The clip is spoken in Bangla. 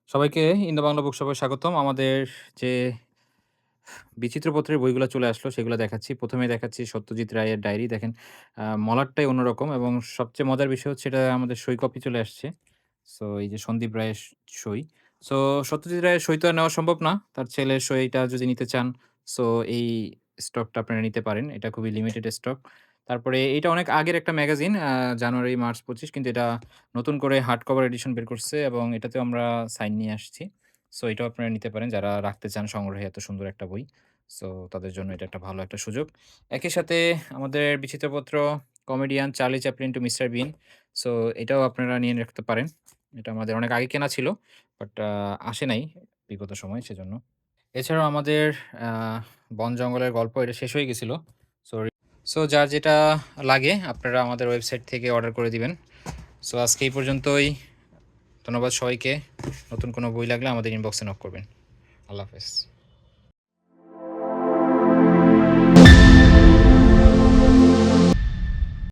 সবাইকে ইন্দো বাংলা বুকশপে স্বাগতম। আমাদের যে বিচিত্র পত্রের বইগুলা চলে আসলো সেগুলা দেখাচ্ছি। ১ম এ দেখাচ্ছি সত্যজিৎ রায়ের ডায়েরি। দেখেন মলাটটাই অন্যরকম এবং সবচেয়ে মজার বিষয় হচ্ছে এটা আমাদের সই কপি চলে আসছে। সো এই যে সন্দীপ রায়ের সই। সো সত্যজিৎ রায়ের সই তো আর নেওয়া সম্ভব না। তার ছেলের সইটা যদি নিতে চান সো এই স্টকটা আপনারা নিতে পারেন। এটা খুবই লিমিটেড স্টক। তারপরে এইটা অনেক আগের একটা ম্যাগাজিন জানুয়ারি, মার্চ ২৫ কিন্তু এটা নতুন করে হার্ড কভার এডিশন বের করছে এবং এটাতেও আমরা সাইন নিয়ে আসছি। সো এটাও আপনারা নিতে পারেন যারা রাখতে চান সংগ্রহে এত সুন্দর একটা বই। সো তাদের জন্য এটা একটা ভালো একটা সুযোগ। একই সাথে আমাদের বিচিত্রপত্র comedian Charlie Chaplin to mister Bean. So এটাও আপনারা নিয়ে রাখতে পারেন। এটা আমাদের অনেক আগে কেনা ছিল। বাট আসে নাই বিগত সময়ে সেজন্য। এছাড়াও আমাদের আ বন-জঙ্গলের গল্প এটা শেষ হয়ে গেছিল। সো সো যার যেটা লাগে আপনারা আমাদের ওয়েবসাইট থেকে অর্ডার করে দিবেন। সো আজকে এই পর্যন্তই। ধন্যবাদ সবাইকে। নতুন কোনো বই লাগলে আমাদের ইনবক্সে নক করবেন। আল্লাহ হাফেজ।